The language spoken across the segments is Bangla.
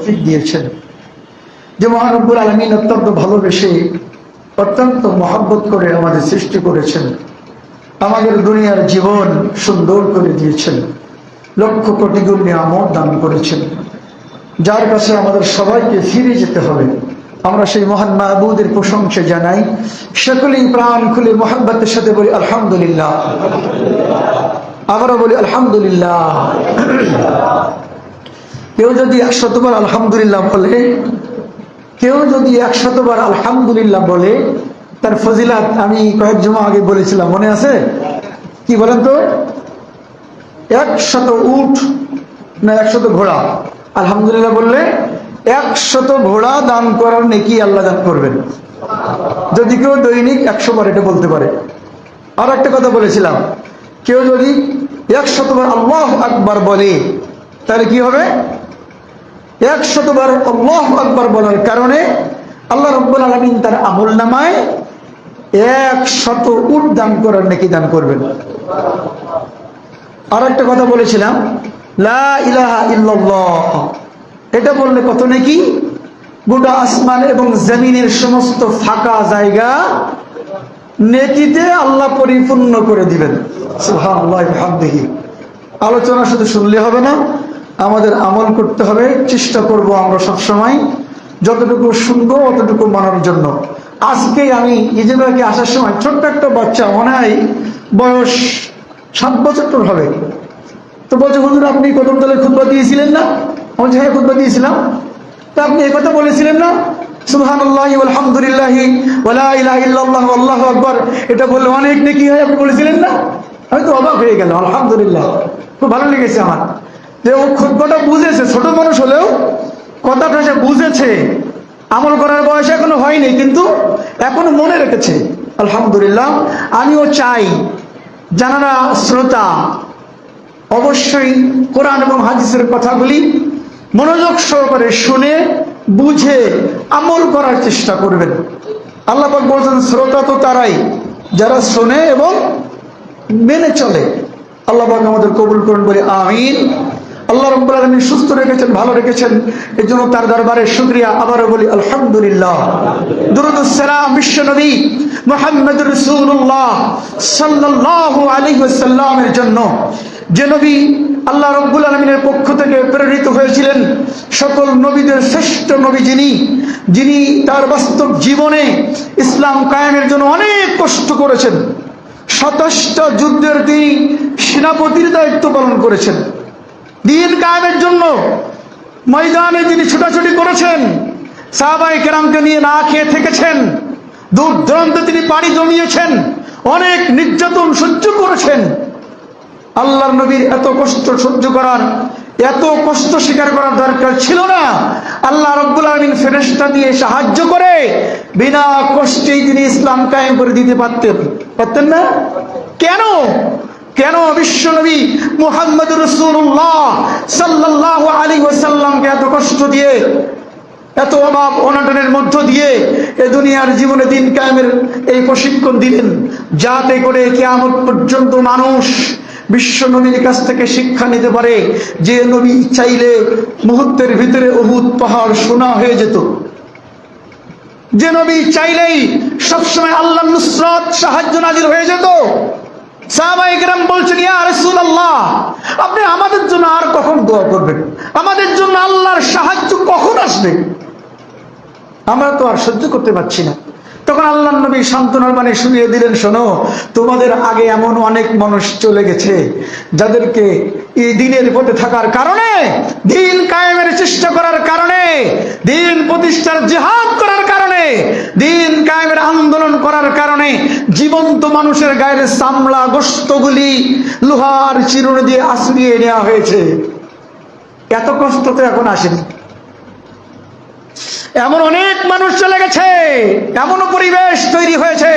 তৌফিক দিয়েছেন, যে মহান রব্বুল আলামিন অত্যন্ত ভালোবেসে অত্যন্ত মহব্বত করে আমাদের সৃষ্টি করেছেন, আমাদের দুনিয়ার জীবন সুন্দর করে দিয়েছেন, লক্ষ কোটি গুণ নিয়ামত দান করেছেন, যার কাছে আমাদের সবাইকে ফিরে যেতে হবে। আমরা সেই মহান মাহবুদের প্রশংসা জানাই, সকলেই প্রাণ খুলে মহব্বতের সাথে বলি আলহামদুলিল্লাহ। আবারও বলি আলহামদুলিল্লাহ। কেউ যদি 100 বার আলহামদুলিল্লাহ বলে, কেউ যদি 100 বার আলহামদুলিল্লাহ বলে, তার ফজিলাত আমি কয়েক জমা আগে বলেছিলাম, মনে আছে? কি বলেন তো? 100 উট না 100 ঘোড়া আলহামদুলিল্লাহ বললে 100 ঘোড়া দান করার নেকি আল্লাহ দান করবেন, যদি কেউ দৈনিক 100 বার এটা বলতে পারে। আর একটা কথা বলেছিলাম, কেউ যদি 100 বার আল্লাহু আকবার বলে, তাহলে কি হবে? 100 বার আল্লাহু আকবার বলার কারণে আল্লাহ রাব্বুল আলামিন তার আমলনামায় 100 উট দান করার নেকি দান করবেন। আর একটা কথা বলেছিলাম, লা ইলাহা ইল্লাল্লাহ, এটা বললে কত নেকি? গোটা আসমান এবং জমিনের সমস্ত ফাঁকা জায়গা নেকিতে আল্লাহ পরিপূর্ণ করে দিবেন। সুবহানাল্লাহি ওয়া বিহামদিহি। আলোচনা শুধু শুনলে হবে না, আমাদের আমল করতে হবে। চেষ্টা করব আমরা সবসময় যতটুকু শুনবো অতটুকু মানার জন্য। আজকে আমি ইজরাকে আসার সময় ছোট্ট একটা বাচ্চা, মনে হয় বয়স 7 বছর তোর হবে, তো বলছে হুজুর আপনি কদম তলে খুতবা দিয়েছিলেন না? আমি হ্যাঁ খুতবা দিয়েছিলাম। তা আপনি এই কথা বলেছিলেন না, সুবহানাল্লাহি ওয়াল হামদুলিল্লাহি ওয়া লা ইলাহা ইল্লাল্লাহু আল্লাহু আকবার, এটা বললে অনেক নেকি হয়, আপনি বলেছিলেন না? আমি তো অবাক হয়ে গেলাম। আলহামদুলিল্লাহ, খুব ভালো লেগেছে আমার যে ও খুতবাটা বুঝেছে। ছোট মানুষ হলেও কথাটা সে বুঝেছে, আমল করার বয়স এখনো হয়নি কিন্তু এখনো মনে রেখেছে। আলহামদুলিল্লাহ। আমিও চাই জানারা শ্রোতা অবশ্যই কোরআন এবং হাদিসের কথাগুলি মনোযোগ সহকারে শুনে বুঝে আমল করার চেষ্টা করবেন। আল্লাহ পাক বলেছেন শ্রোতা তো তারাই যারা শোনে এবং মেনে চলে। আল্লাহ পাক আমাদের কবুল করুন বলে আমিন। আল্লাহ রাব্বুল আলামিন সুস্থ রেখেছেন, ভালো রেখেছেন, এর জন্য তার দরবারে শুকরিয়া। আবারও বলি আলহামদুলিল্লাহ। দুরূদ ও সালাম বিশ্ব নবী মুহাম্মদুর রাসূলুল্লাহ সাল্লাল্লাহু আলাইহি ওয়াসাল্লামের জন্য, যে নবী আল্লাহ রাব্বুল আলামিনের পক্ষ থেকে প্রেরিত হয়েছিলেন, সকল নবীদের শ্রেষ্ঠ নবী, যিনি তার বাস্তব জীবনে ইসলাম কায়েমের জন্য অনেক কষ্ট করেছেন। 27টা যুদ্ধের তিনি সেনাপতির দায়িত্ব পালন করেছেন। দ্বীন কায়েমের জন্য ময়দানে যিনি ছুটাছুটি করেছেন, সাহাবায়ে কেরামকে নিয়ে না খেয়ে থেকেছেন, দূর দূরান্তে তিনি পাড়ি জমিয়েছেন, অনেক নির্যাতন সহ্য করেছেন। আল্লাহর নবীর এত কষ্ট সহ্য করার, এত কষ্ট স্বীকার করার দরকার ছিল না। আল্লাহ রাব্বুল আলামিন ফেরেশতা দিয়ে সাহায্য করে বিনা কষ্টেই তিনি ইসলাম কায়েম করে দিতে পারতেন না? কেন বিশ্বনবী মুহাম্মদুর রাসূলুল্লাহ সাল্লাল্লাহু আলাইহি ওয়াসাল্লামকে এত কষ্ট দিয়ে, এত অভাব অনটনের মধ্য দিয়ে এই দুনিয়ার জীবনে দ্বীন কায়েমের এই প্রশিক্ষণ দিলেন, যাতে করে কিয়ামত পর্যন্ত মানুষ বিশ্ব নবীর কাছ থেকে শিক্ষা নিতে পারে। যে নবী চাইলে মুহূর্তের ভিতরে উহুদ পাহাড় সোনা হয়ে যেত, যে নবী চাইলেই সবসময় আল্লাহর নুসরত সাহায্য নাজিল হয়ে যেত। সাহাবায়ে কেরাম বলছেন, ইয়া রাসূলুল্লাহ, আপনি আমাদের জন্য আর কখন দোয়া করবেন? আমাদের জন্য আল্লাহর সাহায্য কখন আসবে? আমরা তো আর সহ্য করতে পারছি না। তখন আল্লাহর নবী সান্ত্বনার বাণী শুনিয়ে দিলেন, শোনো, তোমাদের আগে এমন অনেক মানুষ চলে গেছে যাদেরকে এই দ্বীনের পথে থাকার কারণে, দ্বীন কায়েমের চেষ্টা করার কারণে, দ্বীন প্রতিষ্ঠার জিহাদ করার কারণে, দ্বীন কায়েমের আন্দোলন করার কারণে জীবন্ত মানুষের গায়ের চামড়া গোশতগুলি লোহার চিরুনি দিয়ে আঁচড়িয়ে নেওয়া হয়েছে। এত কষ্ট তো এখন আসেনি। এমন অনেক মানুষ চলে গেছে, এমনও পরিবেশ তৈরি হয়েছে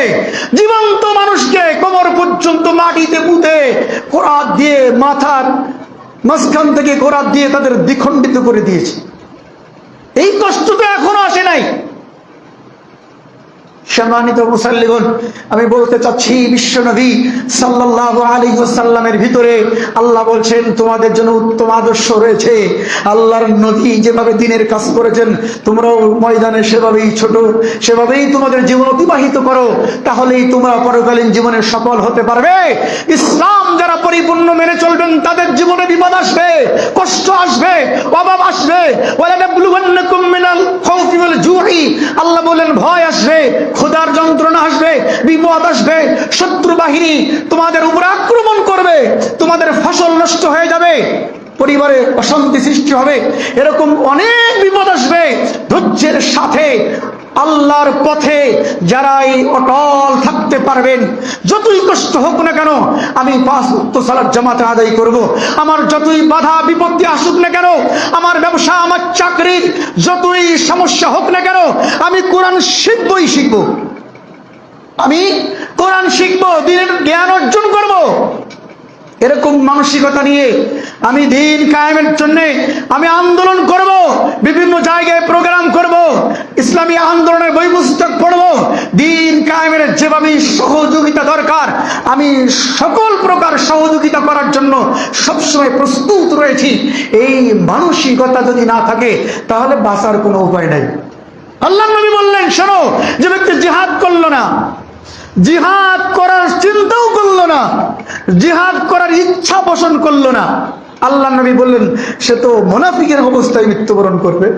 জীবন্ত মানুষকে কোমর পর্যন্ত মাটিতে পুঁতে কোরাত দিয়ে, মাথার মাঝখান থেকে কোরাত দিয়ে তাদের দ্বিখণ্ডিত করে দিয়েছে। এই কষ্ট তো এখনো আসে নাই। সম্মানিত মুসাল্লিগণ, আমি বলতে চাচ্ছি বিশ্বনবী সাল্লাল্লাহু আলাইহি ওয়াসাল্লামের ভিতরে আল্লাহ বলছেন তোমাদের জন্য উত্তম আদর্শ রয়েছে। আল্লাহর নবী যেভাবে দিনের কাজ করেছেন তোমরাও ময়দানে সেভাবেই ছোট, সেভাবেই তোমাদের জীবন অতিবাহিত করো, তাহলেই তোমরা পরকালীন জীবনে সফল হতে পারবে। ইসলাম যারা পরিপূর্ণ মেনে চলবেন তাদের জীবনে বিপদ আসবে, কষ্ট আসবে, অভাব আসবে। ওয়ালানাবলুওয়ান্নাকুম মিনাল খাউফি ওয়াল জুই, আল্লাহ বলেন ভয় আসবে, ক্ষুধার যন্ত্রণা আসবে, বিপদ আসবে, শত্রু বাহিনী তোমাদের উপর আক্রমণ করবে, তোমাদের ফসল নষ্ট হয়ে যাবে, পরিবারে অশান্তি সৃষ্টি হবে, এরকম অনেক বিপদ আসবে। ধৈর্যের সাথে আল্লাহর পথে যারাই অটল থাকতে পারবেন, যতই কষ্ট হোক না কেন আমি 5 ওয়াক্ত সালাত জামাতে আদায় করব। আমার যতই বাধা বিপত্তি আসুক না কেন, আমার ব্যবসা, আমার চাকরির যতই সমস্যা হোক না কেন, আমি কোরআন শিখবই শিখব, আমি কোরআন শিখব, দ্বীনের জ্ঞান অর্জন করব। এরকম মানসিকতা নিয়ে আমি দ্বীন কায়েমের জন্য আমি আন্দোলন করব, বিভিন্ন জায়গায় প্রোগ্রাম করব, ইসলামী আন্দোলনের বই পুস্তক পড়ব, দ্বীন কায়েমের যেভাবে সহযোগিতা দরকার আমি সকল প্রকার সহযোগিতা করার জন্য সবসময় প্রস্তুত রয়েছি। এই মানসিকতা যদি না থাকে তাহলে বাঁচার কোনো উপায় নাই। আল্লাহর নবী বললেন, শোনো, যে ব্যক্তি জিহাদ করলো না, জিহাদ করার চিন্তাও করলো না, জিহাদ করার ইচ্ছা পোষণ করলো না, আল্লাহ নবী বললেন সে তো মুনাফিকের অবস্থায় মৃত্যুবরণ করবে।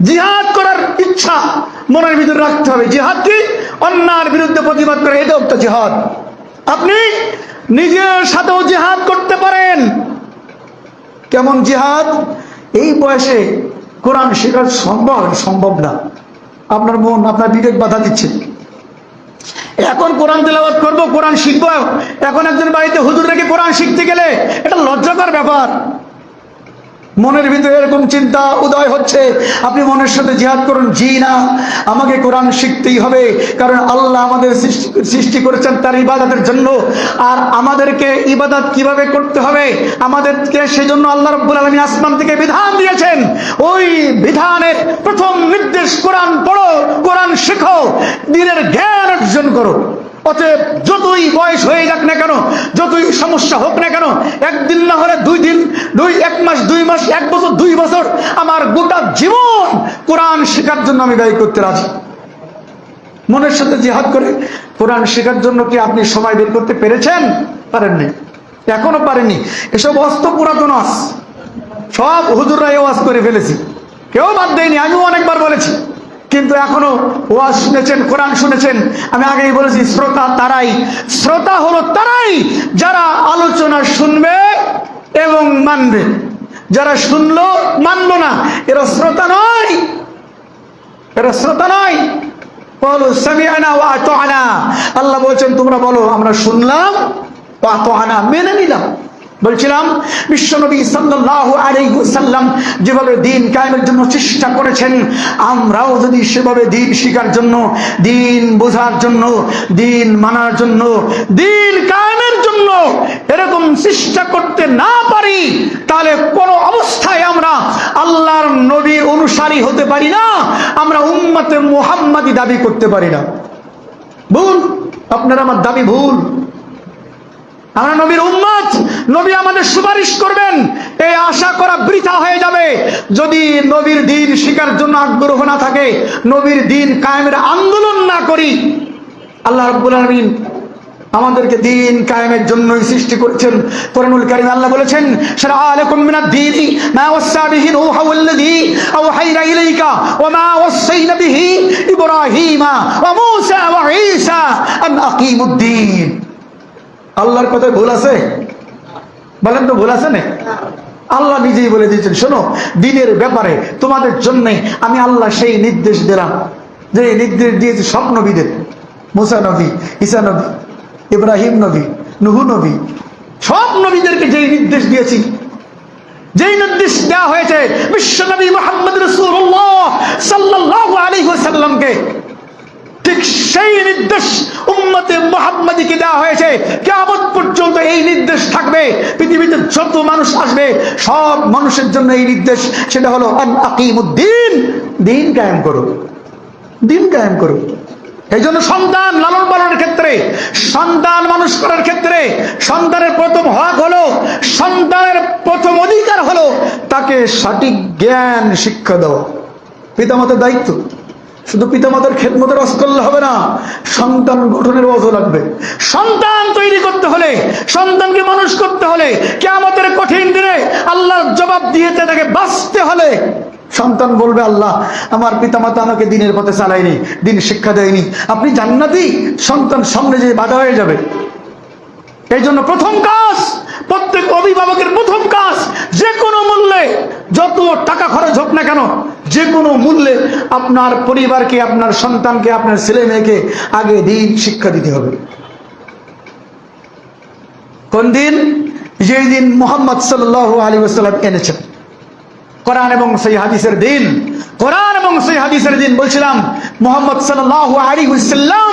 জিহাদ করার ইচ্ছা মনের ভিতরে রাখতে হবে। জিহাদ কি? অন্যায়ের বিরুদ্ধে প্রতিবাদ করে, এটাও একটা জিহাদ। আপনি নিজের সাথেও জিহাদ করতে পারেন। কেমন জিহাদ? এই বয়সে কোরআন শেখা সম্ভব না, আপনার মন আপনার বিবেক বাধা দিচ্ছে। এখন কোরআন তেলাওয়াত করব, কোরআন শিখবো, এখন একজন বাড়িতে হুজুর রেখে কোরআন শিখতে গেলে এটা লজ্জাকর ব্যাপার। মনের ভিতরে এরকম চিন্তা উদয় হচ্ছে, আপনি মনের সাথে জিহাদ করুন, জি না, আমাকে কোরআন শিখতেই হবে, কারণ আল্লাহ আমাদের সৃষ্টি করেছেন তার ইবাদতের জন্য। আর আমাদেরকে ইবাদত কিভাবে করতে হবে আমাদেরকে সেজন্য আল্লাহ রাব্বুল আলামিন আসমান থেকে বিধান দিয়েছেন। ওই বিধানের প্রথম নির্দেশ কোরআন পড়ো, কোরআন শেখো, দ্বীনের জ্ঞান অর্জন করো। অতএব যতই বয়স হয়ে যাক না কেন, যতই সমস্যা হোক না কেন, একদিন না হলে 2 দিন, 1 মাস, 2 মাস, 1 বছর, 2 বছর, আমার গোটা জীবন কোরআন শেখার জন্য আমি ব্যয় করতে রাজি। মনের সাথে জিহাদ করে কোরআন শেখার জন্য কি আপনি সময় বের করতে পেরেছেন? পারেননি, এখনো পারেননি। এসব অস্ত পুরাতন আস, সব হুজুররাই ওয়াজ করে ফেলেছি, কেউ বাদ দেয়নি, আমিও অনেকবার বলেছি। কিন্তু এখনো ওয়াজ শুনেছেন, কোরআন শুনেছেন। আমি আগেই বলেছি, শ্রোতা তারাই, শ্রোতা হলো তারাই যারা আলোচনা শুনবে এবং মানবে। যারা শুনলো মানলো না, এরা শ্রোতা নয়, এরা শ্রোতা নয়। বলো সামিআনা ওয়া আতা'না, আল্লাহ বলছেন তোমরা বলো আমরা শুনলাম, ওয়া আতা'না, মেনে নিলাম। বলছিলাম বিশ্বনবী সাল্লাল্লাহু আলাইহি ওয়াসাল্লাম যেভাবে দ্বীন কায়েমের জন্য চেষ্টা করেছেন, আমরাও যদি সেভাবে দ্বীন শিখার জন্য, দ্বীন বোঝার জন্য, দ্বীন মানার জন্য, দ্বীন কায়েমের জন্য এরকম চেষ্টা করতে না পারি, তাহলে কোনো অবস্থায় আমরা আল্লাহর নবীর অনুসারী হতে পারি না, আমরা উম্মতে মুহাম্মাদি দাবি করতে পারি না। ভুল, আপনার আমার দাবি ভুল। আমরা নবীর উম্মত, নবী আমাদের সুপারিশ করবেন, এই আশা করা বৃথা হয়ে যাবে যদি নবীর দ্বীন শিখার জন্য আগ্রহ না থাকে, নবীর দ্বীন কায়েমের আন্দোলন না করি। আল্লাহ রাব্বুল আলামিন আমাদেরকে দ্বীন কায়েমের জন্যই সৃষ্টি করেছেন। কোরআনুল কারীমে আল্লাহ বলেছেন, শারআ লাকুম মিনাদ দীনি মা ওয়াসসা বিহি নূহা ওয়াল্লাযী আওহাইনা ইলাইকা ওয়া মা ওয়াসাইনা বিহি ইব্রাহিমা ওয়া মূসা ওয়া ঈসা আন আকিমুদ দীন। আল্লাহর কথায় ভুল আছে? বলেন তো, ভুল আছে না? আল্লাহ নিজেই বলে দিয়েছেন, শোনো, দ্বীনের ব্যাপারে তোমাদের জন্য আমি আল্লাহ সেই নির্দেশ দিলাম যে নির্দেশ দিয়েছি সব নবীদের, মুসা নবী, ঈসা নবী, ইব্রাহিম নবী, নূহ নবী, সব নবীদেরকে যেই নির্দেশ দিয়েছি, যেই নির্দেশ দেওয়া হয়েছে বিশ্বনবী মুহাম্মদ রাসূলুল্লাহ সাল্লাল্লাহু আলাইহি ওয়াসাল্লামকে, ঠিক সেই নির্দেশ উম্মতে মুহাম্মাদীকে দেওয়া হয়েছে। কিয়ামত পর্যন্ত এই নির্দেশ থাকবে। পৃথিবীতে যত মানুষ আসবে সব মানুষের জন্য এই নির্দেশ, সেটা হলো আন আকিমুদ্দিন, দ্বীন কায়েম করো। দিন কায়েম করো। এই জন্য সন্তান লালন পালনের ক্ষেত্রে, সন্তান মানুষ করার ক্ষেত্রে সন্তানের প্রথম হক হলো, সন্তানের প্রথম অধিকার হলো তাকে সঠিক জ্ঞান শিক্ষা দেওয়া। পিতামাতার দায়িত্ব। শুধু পিতামাতার খেদমতের ওয়াজ করলে হবে না, সন্তান গঠনের ওয়াজও লাগবে। সন্তান তৈরি করতে হলে, সন্তানকে মানুষ করতে হলে, কিয়ামতের কঠিন দিনে আল্লাহর জবাব দিয়েতে তাকে বাঁচতে হলে সন্তান বলবে, আল্লাহ আমার পিতামাতা আমাকে দিনের পথে চালায়নি, দিন শিক্ষা দেয়নি, আপনি জান্নাতি। সন্তান সামনে যে বাধা হয়ে যাবে। এই জন্য প্রথম কাজ, প্রত্যেক অভিভাবকের প্রথম কাজ, যে কোনো মূল্যে, যত টাকা খরচ হোক না কেন, যে কোনো মূল্যে আপনার পরিবারকে, আপনার সন্তানকে, আপনার ছেলে মেয়েকে আগে দিন শিক্ষা দিতে হবে। কোন দিন? যেই দিন মুহাম্মদ সাল্লাল্লাহু আলাইহি ওয়াসাল্লাম এনেছেন, কোরআন এবং সহিহ হাদিসের দিন। কোরআন এবং সহিহ হাদিসের দিন বলছিলাম, মুহাম্মদ সাল্লাল্লাহু আলাইহি ওয়াসাল্লাম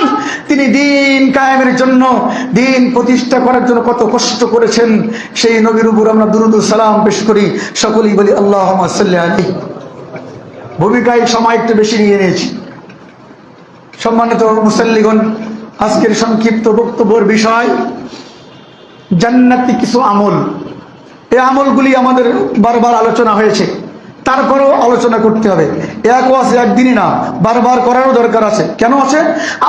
তিনি দিন কায়েমের জন্য, দিন প্রতিষ্ঠা করার জন্য কত কষ্ট করেছেন। সেই নবীর উপর আমরা দুরূদ ও সালাম পেশ করি, সকলেই বলি আল্লাহুম্মা সাল্লি আলাইহি। ভূমিকায় সময় একটু বেশি নিয়ে নিয়েছি। সম্মানিত মুসল্লিগণ, আজকের সংক্ষিপ্ত বক্তব্যের বিষয় জান্নাতি কিছু আমল। এই আমলগুলি আমাদের বারবার আলোচনা হয়েছে, তারপরেও আলোচনা করতে হবে। এক ওয়াজ একদিনই না, বারবার করারও দরকার আছে। কেন আছে?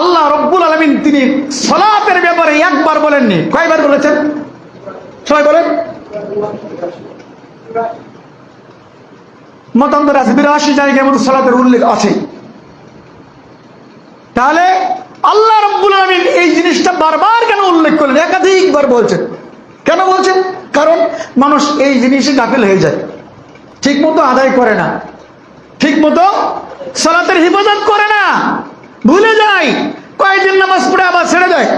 আল্লাহ রব্বুল আলামিন তিনি সালাতের ব্যাপারে একবার বলেননি, কয়বার বলেছেন? সবাই বলেন। মতান্তর আছে, 82 জায়গায় মতো সালাতের উল্লেখ আছে। তাহলে আল্লাহ রব্বুল আলামিন এই জিনিসটা বারবার কেন উল্লেখ করলেন? একাধিকবার বলছেন। কেন বলছেন? কারণ মানুষ এই জিনিসে গাফিল হয়ে যায়, ঠিক মতো আদায় করে না, ঠিক মতো সালাতের হিফাজত করে না, ভুলে যায়, কয়েকদিন নামাজ পড়ে আবার ছেড়ে দেয়।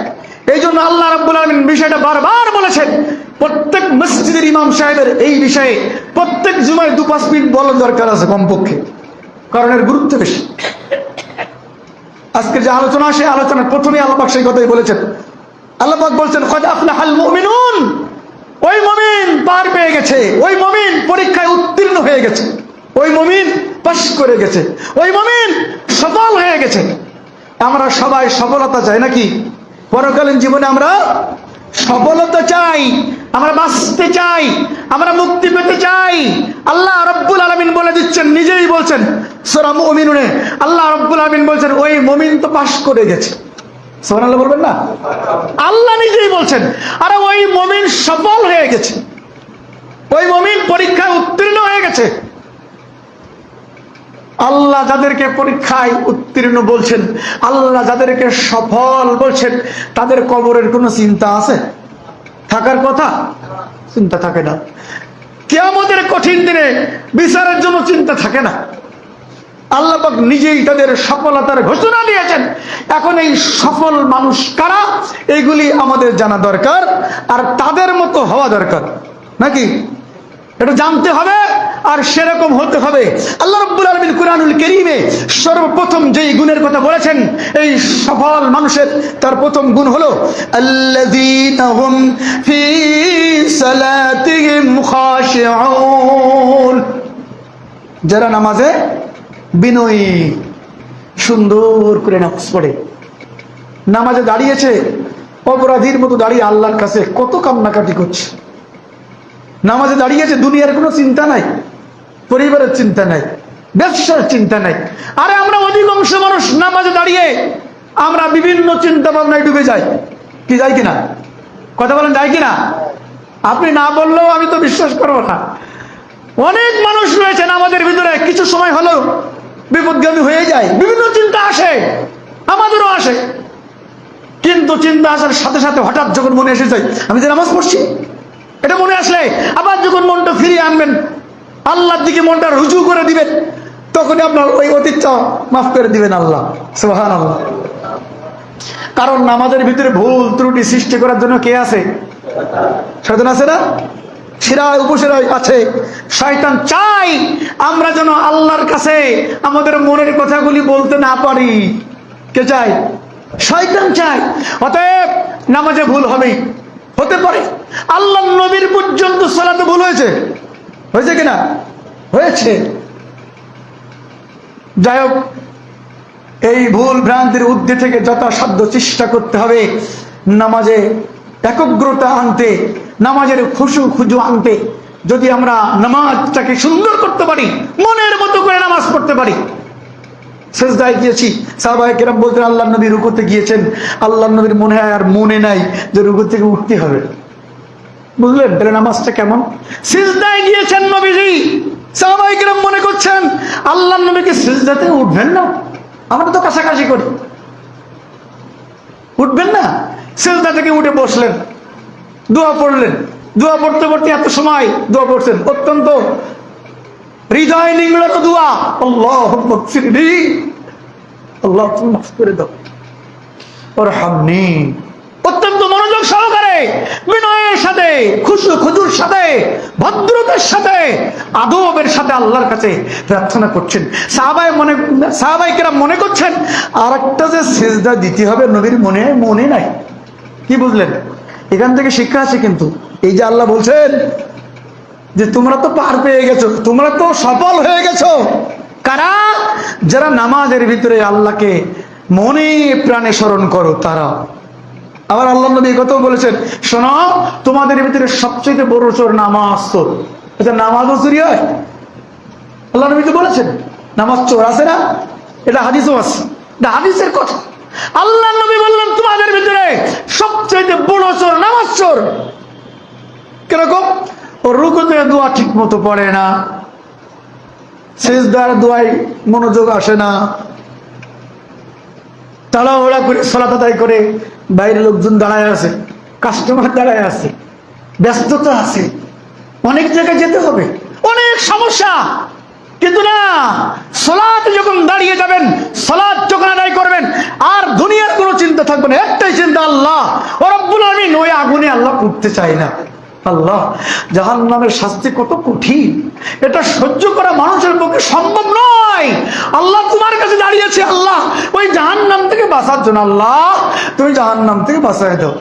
এই জন্য আল্লাহ রাব্বুল আলামিন বিষয়টা বারবার বলেছেন। প্রত্যেক মসজিদের ইমাম সাহেবের এই বিষয়ে প্রত্যেক জুমায় 2-5 মিনিট বলার দরকার আছে কমপক্ষে, কারণ এর গুরুত্ব বেশি। আজকে যে আলোচনা, সেই আলোচনার প্রথমেই আল্লাহ পাক সেই কথাই বলেছেন। আল্লাহ পাক বলছেন, কদ আফলাহাল মুমিনুন, ওই মুমিন পার পেয়ে গেছে, ওই মুমিন পরীক্ষায় উত্তীর্ণ হয়ে গেছে, ওই মুমিন পাস করে গেছে, ওই মুমিন সফল হয়ে গেছে। আমরা সবাই সফলতা চাই নাকি? পরকালীন জীবনে আমরা সফলতা চাই, আমরা বাঁচতে চাই, আমরা মুক্তি পেতে চাই। আল্লাহ রব্বুল আলামিন বলে দিচ্ছেন, নিজেই বলছেন সূরা মুমিনুনে, আল্লাহ রব্বুল আলামিন বলছেন ওই মুমিন তো পাস করে গেছে। সুবহানাল্লাহ বলবেন না? আল্লাহ নিজেই বলছেন, আরে ওই মুমিন সফল হয়ে গেছে, ওই মুমিন পরীক্ষায় উত্তীর্ণ হয়ে গেছে। আল্লাহ যাদেরকে পরীক্ষায় উত্তীর্ণ বলছেন, আল্লাহ যাদেরকে সফল বলছেন, তাদের কবরের কোনো চিন্তা আছে? থাকার কথা? চিন্তা থাকে না। কিয়ামতের কঠিন দিনে বিচারের জন্য চিন্তা থাকে না। আল্লাহ পাক নিজেই তাদের সফলতার ঘোষণা দিয়েছেন। এখন এই সফল মানুষ কারা, এইগুলি আমাদের জানা দরকার, আর তাদের মতো হওয়া দরকার নাকি? এটা জানতে হবে আর সেরকম হতে হবে। আল্লাহ রাব্বুল আলামিন কুরআনুল কারীমে সর্বপ্রথম যেই গুণের কথা বলেছেন, এই সফল মানুষের তার প্রথম গুণ হলো আল্লাযীনা হুম ফী সালাতিহিম খাশিউন, যারা নামাজে বিনয়ী, সুন্দর করে নামাজ পড়ে। নামাজে দাঁড়িয়েছে অপরাধীর মতো দাঁড়িয়ে আল্লাহর কাছে কত কান্নাকাটি করছে। নামাজে দাঁড়িয়েছে, দুনিয়ার কোনো চিন্তা নাই, পরিবারের চিন্তা নাই, ব্যবসার চিন্তা নাই। আরে আমরা অধিকাংশ মানুষ নামাজে দাঁড়িয়ে আমরা বিভিন্ন চিন্তা ভাবনায় ডুবে যাই, কি যাই কিনা? কথা বলেন, যাই কিনা? আপনি না বললেও আমি তো বিশ্বাস করবো না। অনেক মানুষ রয়েছে নামাজের ভিতরে কিছু সময় হলেও বিপদগামী হয়ে যায়, বিভিন্ন চিন্তা আসে, আমাদেরও আসে। কিন্তু চিন্তা আসার সাথে সাথে হঠাৎ যখন মনে এসে যায় আমি যে নামাজ পড়ছি, এটা মনে আসলে আবার যখন মনটা ফিরিয়ে আনবেন, আল্লাহর দিকে মনটা রুজু করে দিবেন, তখনই আপনার ওই অতীতটা মাফ করে দিবেন আল্লাহ। সুবহানাল্লাহ। কারণ নামাজের ভিতরে ভুল ত্রুটি সৃষ্টি করার জন্য কে আছে? শয়তান আছে না? শিরায় উপশিরায় আছে। শয়তান চাই আমরা যেন আল্লাহর কাছে আমাদের মনের কথাগুলি বলতে না পারি। কে চায়? শয়তান চায়। অতএব নামাজে ভুল হবেই, হতে পারে। আল্লাহ নবীর পর্যন্ত সালাতে ভুল হয়েছে, হয়েছে কিনা? হয়েছে। যাই হোক, এই ভুল ভ্রান্তির ঊর্ধ্বে থেকে যথাসাধ্য চেষ্টা করতে হবে নামাজে একগ্রতা আনতে, নামাজের খুশু আনতে। যদি আমরা নামাজটাকে সুন্দর করতে পারি, মনের মতো করে নামাজ পড়তে পারি। সেজদায় গিয়েছি, সাহাবায়ে কেরাম বলতেন আল্লাহর নবী রুকুতে গিয়েছেন, আল্লাহর নবীর মনে হয় আর মনে নাই যে রুকু থেকে উঠতে হবে। বুঝলেন তাহলে নামাজটা কেমন? সিজদায় গিয়েছেন নবীজি, সাহাবায়ে কেরাম মনে করছেন আল্লাহর নবীকে সিজদা থেকে উঠবেন না, আমরা তো কাছাকাছি করি, উঠবেন না। সিজদা থেকে উঠে বসলেন, দোয়া পড়লেন। দোয়া পড়তে পড়তে এত সময় দোয়া পড়ছেন, অত্যন্ত হৃদয় নিংড়ানো দোয়া, আল্লাহুম্মা গফিরলি, আল্লাহ তুমি মাফ করে দাও, ওরহামনি। অত্যন্ত মনোযোগ সহকারে, বিনয়ের সাথে, খুজুর সাথে, ভদ্রতার সাথে, আদবের সাথে আল্লাহর কাছে প্রার্থনা করছেন। সাহাবায়ে কেরাম মনে করছেন আর একটা যে সিজদা দিতে হবে নবীর মনে নাই। কি বুঝলেন? এখান থেকে শিক্ষা আছে কিন্তু। এই যে আল্লাহ বলছেন যে তোমরা তো পার পেয়ে গেছো, তোমরা তো সফল হয়ে গেছো। কারা? যারা নামাজের ভিতরে আল্লাহকে মনে প্রাণে স্মরণ করো তারা। আবার আল্লাহ নবী কথাও বলেছেন, শোনো তোমাদের ভিতরে সবচেয়ে বড় চোর নামাজ চোর। আচ্ছা নামাজও চুরি হয়? আল্লাহ নবী তো বলেছেন নামাজ চোর, আছে না? এটা হাদিসও আছে, এটা হাদিসের কথা। আল্লাহ নবী বললেন তোমাদের ভিতরে সবচেয়ে বড় চোর নামাজ চোর। কিরকম? ও রুকুতে দোয়া ঠিক মতো পড়ে না, সিজদার দোয়ায় মনোযোগ আসে না, তাড়াহুড়া করে সালাত আদায় করে, বাইরে লোকজন দাঁড়ায় আছে, কাস্টমার দাঁড়ায় আছে, ব্যস্ততা আছে, অনেক জায়গায় যেতে হবে, অনেক সমস্যা। কিন্তু না, সালাত যখন দাঁড়িয়ে যাবেন, সালাত যখন আদায় করবেন, আর দুনিয়ার কোনো চিন্তা থাকবে না, একটাই চিন্তা আল্লাহ ও রব্বুল আমিন। ওই আগুনে আল্লাহ উঠতে চায় না। আল্লাহ, জাহান্নামের শাস্তি কত কঠিন, এটা সহ্য করা মানুষের পক্ষে সম্ভব নয়। আল্লাহ তোমার কাছে দাঁড়িয়েছে, আল্লাহ ওই জাহান্নাম থেকে বাঁচার জন্য, আল্লাহ তুমি জাহান্নাম থেকে বাঁচায় দাও।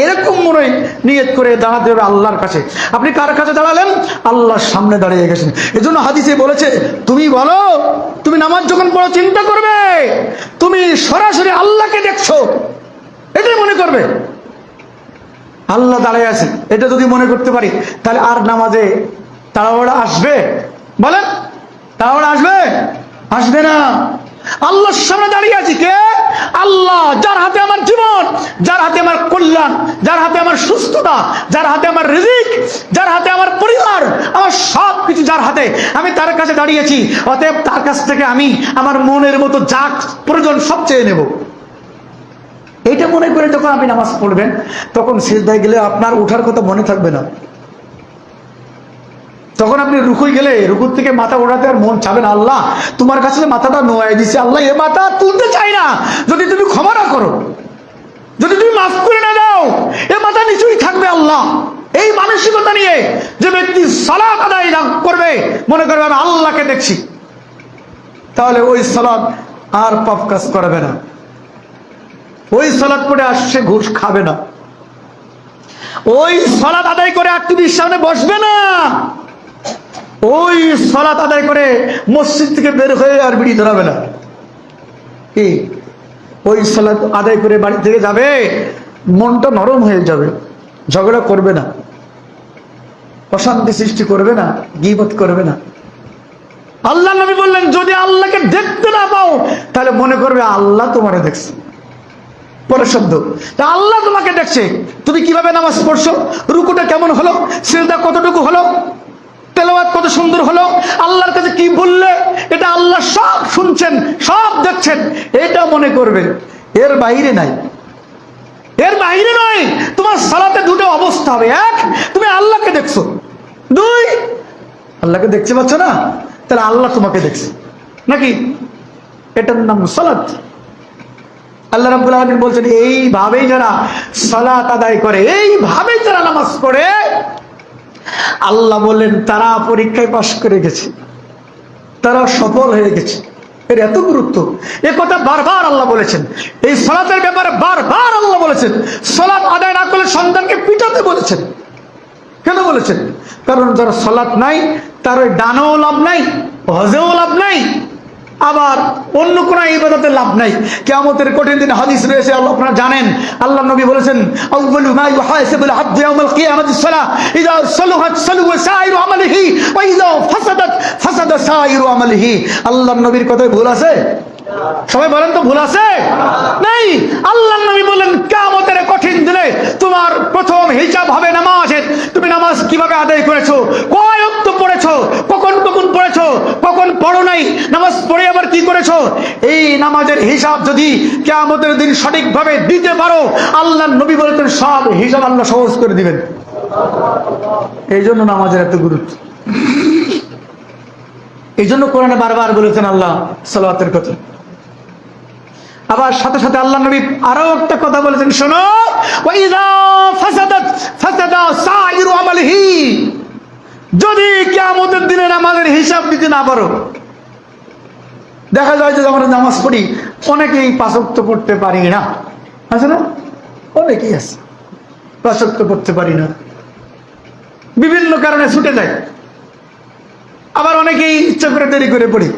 এরকম মনে নিয়ত করে দাঁড়াতে হবে আল্লাহর কাছে। আপনি কার কাছে দাঁড়ালেন? আল্লাহর সামনে দাঁড়িয়ে গেছেন। এজন্য হাদিসে বলেছে, তুমি বলো, তুমি নামাজ যখন পড়ো চিন্তা করবে তুমি সরাসরি আল্লাহকে দেখছো, এটাই মনে করবে আল্লাহ দাঁড়িয়ে আছে। এটা যদি মনে করতে পারি তাহলে আর নামাজে তাড়াহুড়া আসবে? বলেন, তাড়াহুড়া আসবে? আসবে না। আল্লাহর সামনে দাঁড়িয়ে আছি, কে? আল্লাহ, যার হাতে আমার জীবন, যার হাতে আমার কল্যাণ, যার হাতে আমার সুস্থতা, যার হাতে আমার রিজিক, যার হাতে আমার পরিবার, আমার সব কিছু যার হাতে, আমি তার কাছে দাঁড়িয়েছি। অতএব তার কাছ থেকে আমি আমার মনের মতো যা প্রয়োজন সব চেয়ে নেব। এইটা মনে করে যখন আপনি নামাজ পড়বেন, তখন সিজদায় গেলে আপনার উঠার কথা মনে থাকবে না। তখন আপনি রুকুই গেলে রুকুর থেকে মাথা ওঠাতে আর মন চাবে না, আল্লাহ তোমার কাছে মাথাটা নোয়াই দিছে, আল্লাহ এ মাথা তুলতে চাই না, যদি তুমি ক্ষমা না করো, যদি তুমি মাফ করে না দাও, এ মাথা নিচুই থাকবে। আল্লাহ, এই মানসিকতা নিয়ে যে ব্যক্তি সালাত আদায় করবে, মনে করবে আমি আল্লাহকে দেখছি, তাহলে ওই সালাত আর পাপ কাজ করবে না, ওই সালাত পড়ে আসছে ঘুষ খাবে না, ওই সালাত আদায় করে আর টিভির সামনে বসবে না, ওই সালাত আদায় করে মসজিদ থেকে বের হয়ে আর বিড়ি ধরাবে না। কি? ওই সালাত আদায় করে বাড়ি থেকে যাবে, মনটা নরম হয়ে যাবে, ঝগড়া করবে না, অশান্তি সৃষ্টি করবে না, গীবত করবে না। আল্লাহ নবী বললেন যদি আল্লাহকে দেখতে না পাও তাহলে মনে করবে আল্লাহ তোমারে দেখছে। পরের শব্দ, তা আল্লাহ তোমাকে দেখছে, তুমি কিভাবে নামাজ পড়ছো, রুকুটা কেমন হলো, সিজদা কতটুকু হলো, তেলাওয়াত কত সুন্দর হলো, আল্লাহর কাছে কি বললে, এটা আল্লাহ সব শুনছেন, সব দেখছেন, এটা মনে করবে। এর বাইরে নাই, এর বাইরে নয়। তোমার সালাতে দুটো অবস্থা হবে, এক তুমি আল্লাহকে দেখছো, দুই আল্লাহকে দেখতে পাচ্ছ না, তাহলে আল্লাহ তোমাকে দেখছে নাকি, এটার নাম সালাত। আল্লাহ রাব্বুল আলামিন বলছেন এইভাবেই যারা সালাত আদায় করে, এইভাবেই যারা নামাজ পড়ে, আল্লাহ বললেন তারা পরীক্ষায় পাশ করে গেছে, তারা সফল হয়ে গেছে। এর এত গুরুত্ব, এ কথা বারবার আল্লাহ বলেছেন। এই সালাতের ব্যাপারে বারবার আল্লাহ বলেছেন, সালাত আদায় না করলে সন্তানকে পিটাতে বলেছেন। কেন বলেছেন? কারণ যারা সালাত নাই তার ওই দানেও লাভ নাই, হজেও লাভ নাই, আবার অন্য কোনো ইবাদতের লাভ নাই। কিয়ামতের কঠিন দিনে হাদিস রয়েছে, আপনারা জানেন, আল্লাহ নবী বলেছেন, আউয়ালু মা ইউহাসাবুল আবদু ইয়াউমাল কিয়ামাতিস সালাহ, ইযা সালাহাত সালাহা সাইরু আমালিহি ওয়া ইযা ফাসাদাত ফাসাদা সাইরু আমালিহি। আল্লাহর নবীর কথায় ভুল আছে? সবাই বলেন তো, ভুল আছে? নাই। আল্লাহর নবী বলেন, কিয়ামতের কঠিন দিনে তোমার প্রথম হিসাব হবে নামাজের। তুমি নামাজ কিভাবে আদায় করেছো, কয় ওয়াক্ত পড়েছো, কখন কখন পড়েছো, কখন পড়ো নাই, নামাজ পড়ে আবার কি করেছো, এই নামাজের হিসাব যদি কিয়ামতের দিন সঠিকভাবে দিতে পারো, আল্লাহর নবী বলেছেন সব হিসাব আল্লাহ সহজ করে দিবেন। এই জন্য নামাজের এত গুরুত্ব। এই জন্য কোরআনে বারবার বলেছেন আল্লাহ সালাওয়াতের কথা। আবার সাথে সাথে আল্লাহ নবী আরো একটা কথা বলেছেন, শোনো, ওয়াইযা ফাসাদাত ফাসাদা সাইরু আমালিহি। যদি কিয়ামতের দিনে নামাজের হিসাব দিতে না পারো, দেখা যায় যে আমরা নামাজ পড়ি, অনেকেই পাঁচ ওয়াক্ত পড়তে পারি না, আছে না? অনেকেই আছে পাঁচ ওয়াক্ত পড়তে পারি না, বিভিন্ন কারণে ছুটে যায়। আবার অনেকেই ইচ্ছা করে দেরি করে পড়ি,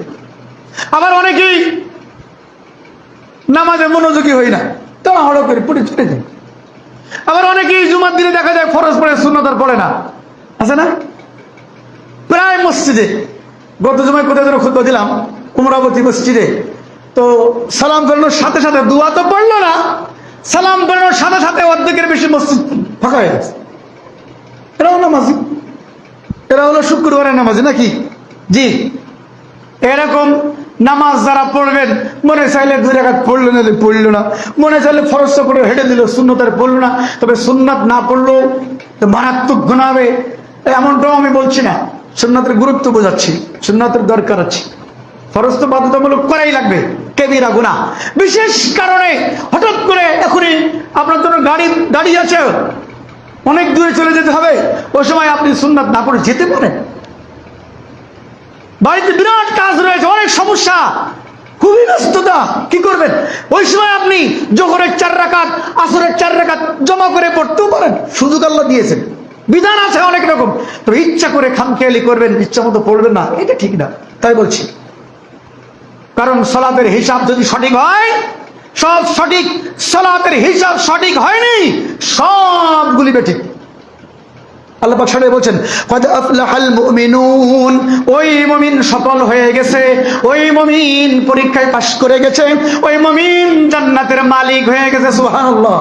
আবার অনেকেই নামাজে মনোযোগী হই না, তাড়াহুড়ো করে পড়ে ছুটে যায়। আবার অনেকেই জুমার দিনে দেখা যায় ফরজ পড়ে, সুন্নাত আর পড়ে না, আছে না? প্রায় মসজিদে, গত জুমায় কোথায় যেন খুতবা দিলাম, উমরাবতী মসজিদে, তো সালাম ফেরানোর সাথে সাথে, দুয়া তো পড়লো না, সালাম ফেরানোর সাথে সাথে অর্ধেকের বেশি মসজিদ ফাঁকা হয়ে গেছে। এরাও নামাজি, এরা হলো শুক্রবারের নামাজি নাকি? জি। এরকম নামাজ যারা পড়বেন, মনে চাইলে 2 রাকাত পড়লো না, পড়লো না, মনে চাইলে ফরজটা পড়ে হেঁটে দিল, সুন্নতের পড়লো না, তবে সুন্নাত না পড়লেও মারাত্মক গুনাহ হবে এমনটাও আমি বলছি না। সুন্নাতের গুরুত্ব বোঝাচ্ছি, সুন্নাতের দরকার আছে। ফরজ তো বাধ্যতামূলক করাই লাগবে, কেবিরা গুনাহ। বিশেষ কারণে হঠাৎ করে এখনই আপনার জন্য গাড়ি দাঁড়িয়ে আছে, অনেক দূরে চলে যেতে হবে, ওই সময় আপনি সুন্নাত না পড়ে যেতে পারেন। বাড়িতে বিরাট কাজ রয়েছে, অনেক সমস্যা, খুবই ব্যস্ততা, কি করবেন? ওই সময় আপনি জোহরের 4 রাকাত, আসরের 4 রাকাত জমা করে পড়তেও পারেন, সুযোগ আল্লাহ দিয়েছেন। বিধান আছে অনেক রকম, তবে ইচ্ছা করে খামখেয়ালি করবেন, ইচ্ছা মতো পড়বেন না, এটা ঠিক না। তাই বলছি, কারণ সালাতের হিসাব যদি সঠিক হয়, সব সঠিক। সালাতের হিসাব সঠিক হয়নি, সবগুলি বেঠিক। আল্লাহ পাক সাথে বলছেন, ক্বাদ আফলাহাল মুমিনুন, ওই মুমিন সফল হয়ে গেছে, ওই মুমিন পরীক্ষায় পাশ করে গেছে, ওই মুমিন জান্নাতের মালিক হয়ে গেছে। সুবহানাল্লাহ।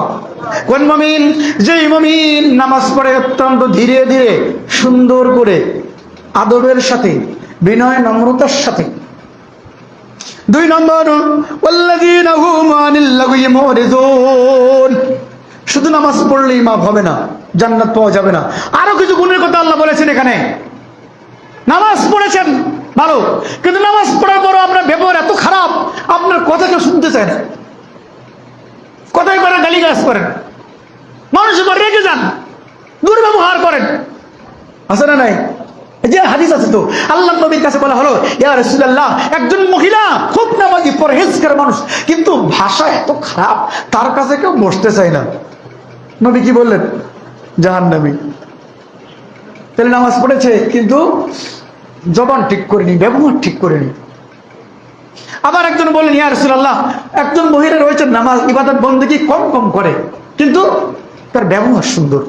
কোন মুমিন? যেই মুমিন নামাজ পড়ে অত্যন্ত ধীরে ধীরে, সুন্দর করে, আদবের সাথে, বিনয় নম্রতার সাথে। 2 নম্বর, ওয়াল্লাযীনা হুম আনিল লাগwi মুরিদুন। শুধু নামাজ পড়লেই মাফ হবে না, জান্নাত পাওয়া যাবে না, আরো কিছু গুণের কথা আল্লাহ বলেছেন এখানে। নামাজ পড়েছেন ভালো, কিন্তু নামাজ পড়ার পরও আপনার ব্যবহার এত খারাপ, আপনার কথা কেউ শুনতে চায় না, কথাই করে গালিগালাজ করেন, মানুষের উপর রেগে যান, দুর্ব্যবহার করেন, আছে না নাই? যে হাদিস আছে তো, আল্লাহ নবীর কাছে বলা হলো, ইয়া রাসূলুল্লাহ, একজন মহিলা খুব নামাজি পরহেজগার মানুষ, কিন্তু ভাষা এত খারাপ, তার কাছে কেউ বসতে চায় না। নবী কি বললেন? জাহান্নামী। তাহলে নামাজ পড়েছে কিন্তু জবান ঠিক করেনি, ব্যবহার ঠিক করেনি। আবার একজন বললেন, ইয়া রাসূলুল্লাহ, একজন মহিলা রয়েছে নামাজ ইবাদত বন্দেগী কম কম করে, কিন্তু তার ব্যবহার সুন্দর,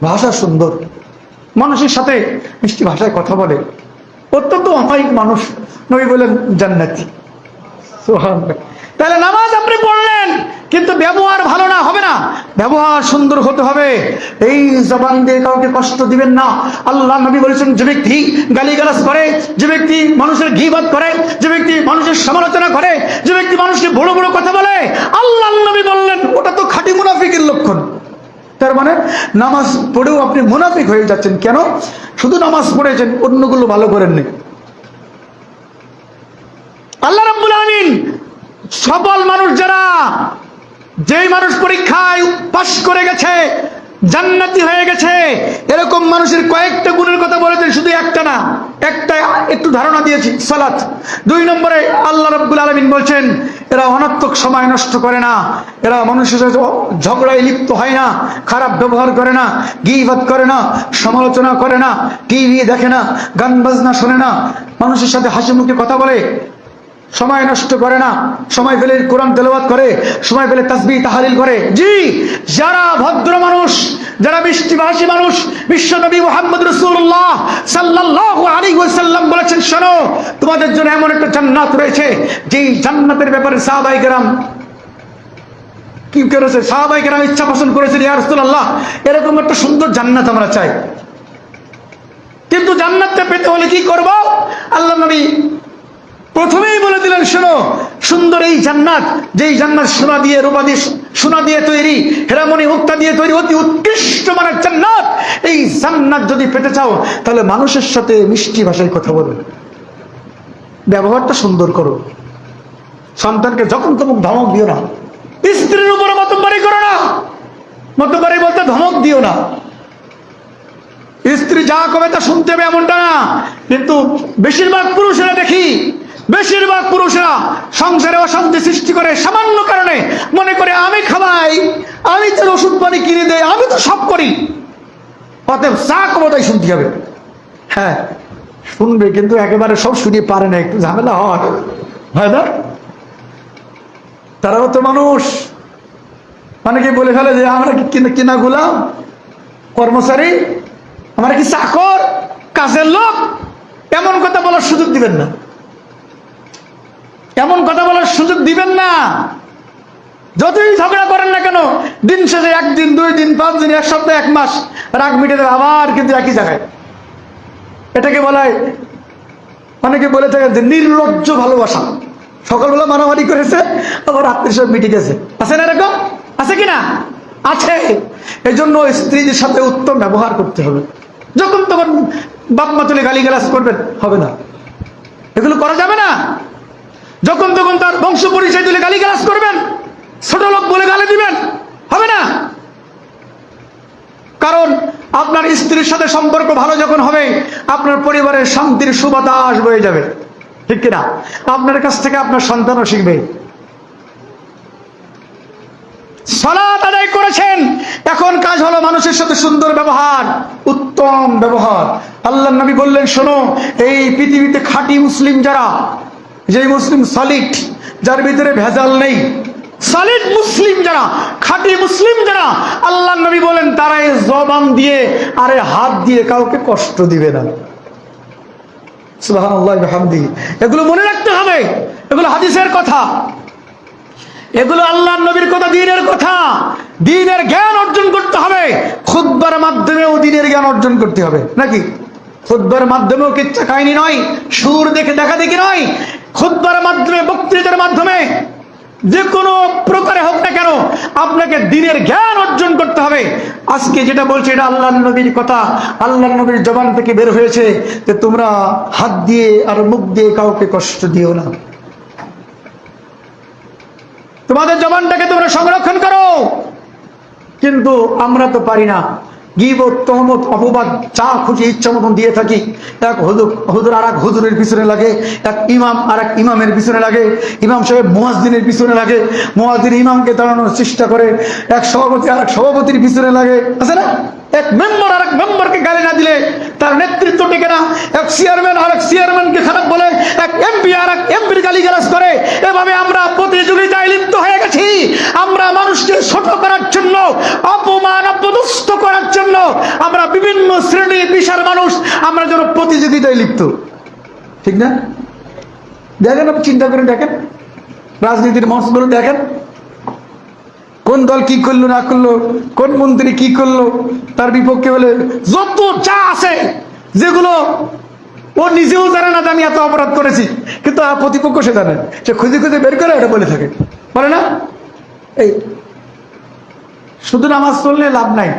ভাষা সুন্দর, মানুষের সাথে মিষ্টি ভাষায় কথা বলে, অত্যন্ত অমায়িক মানুষ। নবী বলেন জান্নাতি। সুবহানাল্লাহ। তাহলে নামাজ আপনি পড়লেন, কিন্তু ব্যবহার ভালো না, হবে না, ব্যবহার সুন্দর হতে হবে। এই জবান দিয়ে কাউকে কষ্ট দিবেন না। আল্লাহ নবী বলেছেন, যে ব্যক্তি গালিগালাজ করে, যে ব্যক্তি মানুষের গীবত করে, যে ব্যক্তি মানুষের সমালোচনা করে, যে ব্যক্তি মানুষকে বড় বড় কথা বলে, আল্লাহ নবী বললেন ওটা তো খাঁটি মুনাফিকের লক্ষণ। তার মানে নামাজ পড়েও আপনি মুনাফিক হয়ে যাচ্ছেন। কেন? শুধু নামাজ পড়েছেন, অন্যগুলো ভালো করেননি। আল্লাহ রাব্বুল আলামিন সফল মানুষ যারা, যেই মানুষ পরীক্ষায় পাশ করে গেছে, জান্নাতি হয়ে গেছে, এরকম মানুষের কয়েকটা গুণের কথা বলেছেন, শুধু একটা না, একটা একটু ধারণা দিয়েছি, সালাত। 2 নম্বরে আল্লাহ রাব্বুল আলামিন বলছেন, এরা অনর্থক সময় নষ্ট করে না, এরা মানুষের সাথে ঝগড়ায় লিপ্ত হয় না, খারাপ ব্যবহার করে না, গীবত করে না, সমালোচনা করে না, টিভি দেখে না, গান বাজনা শোনে না, মানুষের সাথে হাসি মুখে কথা বলে, সময় নষ্ট করে না, সময় পেলে কোরআন তেলাওয়াত করে, সময় পেলে তাসবিহ তাহলিল করে। জি, যারা ভদ্র মানুষ, যারা মিষ্টিভাষী মানুষ, বিশ্বনবী মুহাম্মদ রাসূলুল্লাহ সাল্লাল্লাহু আলাইহি ওয়াসাল্লাম বলেছেন, শোনো তোমাদের জন্য এমন একটা জান্নাত রয়েছে, যেই জান্নাতের ব্যাপারে সাহাবায়ে কেরাম কি করেছে? সাহাবায়ে কেরাম ইচ্ছা পোষণ করেছেন, ইয়া রাসূলুল্লাহ এরকম একটা সুন্দর জান্নাত আমরা চাই। কিন্তু জান্নাতটা পেতে হলে কি করব? আল্লাহ নবী প্রথমেই বলে দিলেন, শোনো সুন্দর এই জান্নাত, যেই জান্নাত সোনা দিয়ে, রূপা দিয়ে, সোনা দিয়ে তৈরি, হেরামণি মুক্তা দিয়ে তৈরি, অতি উৎকৃষ্ট মানের জান্নাত। এই জান্নাত যদি পেতে চাও তাহলে মানুষের সাথে মিষ্টি ভাষায় কথা বলো, ব্যবহারটা সুন্দর করো, সন্তানকে যখন তখন ধমক দিও না, স্ত্রীর উপরে মতবাড়ি করো না, মতবাড়ি বলতে ধমক দিও না। স্ত্রী যা কবে তা শুনতে হবে এমনটা না, কিন্তু বেশিরভাগ পুরুষেরা দেখি, বেশিরভাগ পুরুষেরা সংসারে অশান্তি সৃষ্টি করে সামান্য কারণে, মনে করে আমি খাওয়াই, আমি তো ওষুধ পানি কিনে দেই, আমি তো সব করি, অতএব যা কবে তাই শুনতে হবে। হ্যাঁ শুনবে, কিন্তু একেবারে সব শুনিয়ে পারে না, একটু ঝামেলা হয় না? তারাও তো মানুষ। অনেকে বলে ফেলে যে আমরা কি কিনা গোলাম, কর্মচারী, আমরা কি চাকর, কাজের লোক। এমন কথা বলার সুযোগ দিবেন না, এমন কথা বলার সুযোগ দিবেন না। যতই ঝগড়া করেন না কেন, দিন শেষে একদিন, 2 দিন, 5 দিন, 1 সপ্তাহ, 1 মাস রাগ মিটে দেবে, আবার কিন্তু একই জায়গায়। এটাকে বলা হয়, অনেকে বলে থাকে যে নির্লজ্জ ভালোবাসা। সকালবেলা মারামারি করেছে, আবার রাত্রি সব মিটে গেছে। আছে না এরকম? আছে কিনা? আছে। এই জন্য স্ত্রীদের সাথে উত্তম ব্যবহার করতে হবে। যখন তখন বাপ মা তুলে গালিগালাজ করবেন, হবে না, এগুলো করা যাবে না। যখন তখন তার বংশ পরিচয় তুলে গালিগালাজ করবেন, ছোট লোক বলে গালি দিবেন, হবে না। কারণ আপনার স্ত্রীর সাথে সম্পর্ক ভালো যখন হবে, আপনার পরিবারের শান্তির সুবাতাস বয়ে যাবে, ঠিক কিনা? আপনার কাছ থেকে আপনার সন্তানও শিখবে। সালাত আদায় করেছেন, এখন কাজ হলো মানুষের সাথে সুন্দর ব্যবহার, উত্তম ব্যবহার। আল্লাহর নবী বললেন, শোনো এই পৃথিবীতে খাঁটি মুসলিম যারা, যেই মুসলিম সলিড, যার ভিতরে ভেজাল নেই, সলিড মুসলিম যারা, খাঁটি মুসলিম যারা, আল্লাহর নবী বলেন তারা এই জবান দিয়ে আরে হাত দিয়ে কাউকে কষ্ট দিবে না। সুবহানাল্লাহ ওয়া বিহামদিহি। এগুলো মনে রাখতে হবে, এগুলো হাদিসের কথা, এগুলো আল্লাহর নবীর কথা, দ্বীনের কথা। দ্বীনের জ্ঞান অর্জন করতে হবে, খুতবার মাধ্যমেও দ্বীনের জ্ঞান অর্জন করতে হবে, নাকি? খুতবার মাধ্যমেও কিচ্ছা কাহিনী নয়, সুর দেখে দেখা দেখি নয়। খুতবার মাধ্যমে, বক্তৃতার মাধ্যমে, যে কোনো প্রকারে হোক না কেন, আপনাকে দ্বীনের জ্ঞান অর্জন করতে হবে। আজকে যেটা বলছে এটা আল্লাহর নবীর কথা, আল্লাহর নবীর জবান থেকে বের হয়েছে যে তোমরা হাত দিয়ে আর মুখ দিয়ে কাউকে কষ্ট দিও না, তোমাদের জবানটাকে তোমরা সংরক্ষণ করো। কিন্তু আমরা তো পারি না, গীবত, তহমত, অপবাদ যা খুশি ইচ্ছা মতন দিয়ে থাকি। এক হুজুর আর এক হুজুরের পিছনে লাগে, এক ইমাম আর এক ইমামের পিছনে লাগে, ইমাম সাহেব মুয়াজ্জিনের পিছনে লাগে, মুয়াজ্জিন ইমামকে দাঁড়ানোর চেষ্টা করে, এক সভাপতি আর এক সভাপতির পিছনে লাগে, আছে না? এক মেম্বার আর এক মেম্বারকে গালি না দিলে তার নেতৃত্ব টেকে না। এক চেয়ারম্যান আর এক চেয়ারম্যানকে খারাপ বলে, এক এমপি আর এক এমপির গালিগালাজ করে। এভাবে আমরা প্রতিযোগিতায় লিপ্ত হয়ে গেছি। আমরা মানুষকে ছোট করার জন্য, অপমান অপদস্থ করার জন্য আমরা বিভিন্ন শ্রেণী পেশার মানুষ আমরা যেন প্রতিযোগিতায় লিপ্ত, ঠিক না? দেখেন, আপনি চিন্তা করে দেখেন, রাজনীতির মঞ্চগুলো দেখেন, কোন দল কি করলো না করলো, কোন মন্ত্রী কি করলো, তার বিপক্ষে বলে যত যা আছে, যেগুলো ও নিজেও জানে না যে আমি এত অপরাধ করেছি, কিন্তু প্রতিপক্ষ সে জানে, সে খুঁজে খুঁজে বের করে এটা বলে থাকে, বলে না? এই শুধু নামাজ পড়লে লাভ নাই,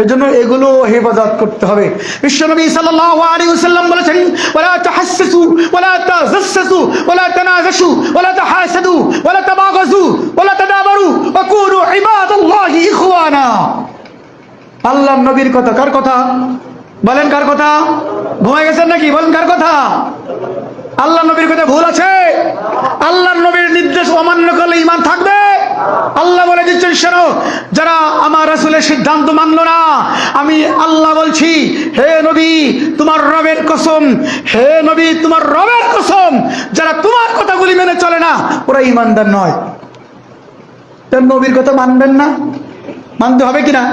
এজন্য এগুলো হেফাজত করতে হবে। বিশ্বনবী সাল্লাল্লাহু আলাইহি ওয়াসাল্লাম বলেছেন, ওয়ালা তাহাসসু ওয়ালা তাজাসসু ওয়ালা তানাজাশু ওয়ালা তাহাসাদু ওয়ালা তাবাগাজু ওয়ালা তাদাবারু ওয়া কুনু ইবাদাল্লাহি ইখওয়ানা। আল্লাহর নবীর কথা। কার কথা বলেন? কার কথা? ঘুমায় গেছেন নাকি? বলেন কার কথা? আল্লাহর নবীর কথা ভুল আছে? আল্লাহর নবীর নির্দেশ অমান্য করলে ঈমান থাকবে? আল্লাহ বলে দিচ্ছেন, শোনো, যারা আমার রাসূলের সিদ্ধান্ত মানলো না, আমি আল্লাহ বলছি, হে নবী তোমার রবের কসম, হে নবী তোমার রবের কসম, যারা তোমার কথাগুলি মেনে চলে না ওরা ঈমানদার নয়। তার নবীর কথা মানবেন না? মানতে হবে কিনা?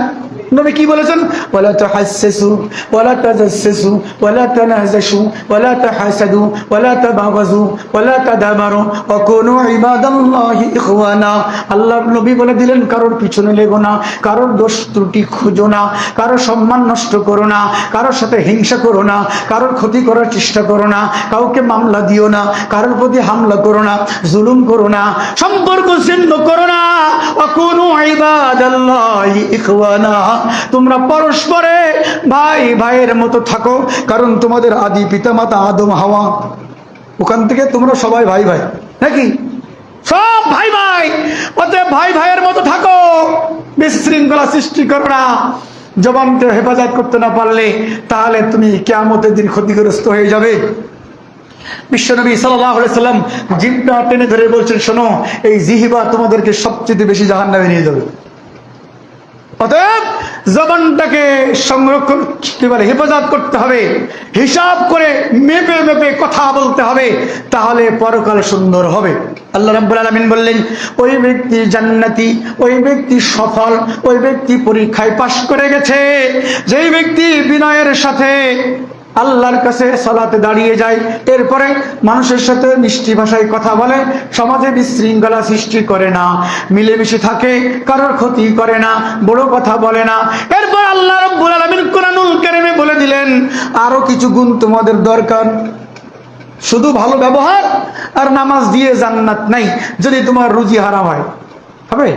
নবী কি বলেছেন? ওয়ালা তাহাসসু ওয়ালা তাজাসসু ওয়ালা তানাজাশু ওয়ালা তাহাসাদু ওয়ালা তাবাগাজু ওয়ালা তাদাবারু ওয়া কুনু ইবাদাল্লাহি ইখওয়ানা। আল্লাহর নবী বলে দিলেন, কারোর পিছনে লেগো না, কারোর দোষ ত্রুটি খুঁজো না, কারোর সম্মান নষ্ট করো না, কারোর সাথে হিংসা করো না, কারোর ক্ষতি করার চেষ্টা করো না, কাউকে মামলা দিও না, কারোর প্রতি হামলা করো না, জুলুম করো না, সম্পর্ক ছিন্ন করো না। ওয়া কুনু ইবাদাল্লাহি ইখওয়ানা, তোমরা পরস্পরে ভাই ভাইয়ের মতো থাকো, কারণ তোমাদের আদি পিতা মাতা আদম হাওয়া, ওখান থেকে তোমরা সবাই ভাই ভাই, নাকি? সব ভাই ভাই, অতএব ভাই ভাইয়ের মতো থাকো, বিশৃঙ্খলা সৃষ্টি করো না। জবানকে হেফাজত করতে না পারলে তাহলে তুমি কিয়ামতের দিন ক্ষতিগ্রস্ত হয়ে যাবে। বিশ্বনবী সাল্লাল্লাহু আলাইহি সাল্লাম জিহ্বা টেনে ধরে বলছেন, শোনো, এই জিহ্বা তোমাদেরকে সবচেয়ে বেশি জাহান্নামে নিয়ে যাবে। অতএব জবানটাকে সংরক্ষণ হেফাজত করতে হবে, হিসাব করে মেপে মেপে কথা বলতে হবে, তাহলে পরকাল সুন্দর হবে। আল্লাহ রাব্বুল আলামিন বললেন, ওই ব্যক্তি জান্নাতি, ওই ব্যক্তি সফল, ওই ব্যক্তি পরীক্ষায় পাশ করে গেছে যেই ব্যক্তি বিনয়ের সাথে আল্লাহর কাছে সালাতে দাঁড়িয়ে যায়, এরপরে মানুষের সাথে মিষ্টি ভাষায় কথা বলে, সমাজে বিশৃঙ্খলা সৃষ্টি করে না, মিলেমিশে থাকে, কারোর ক্ষতি করে না, বড় কথা বলে না। এরপর আল্লাহ রাব্বুল আলামিন কোরআনুল কারীমে বলে দিলেন, আরো কিছু গুণ তোমাদের দরকার। শুধু ভালো ব্যবহার আর নামাজ দিয়ে জান্নাত নাই। যদি তোমার রুজি হারাম হয়, হবে?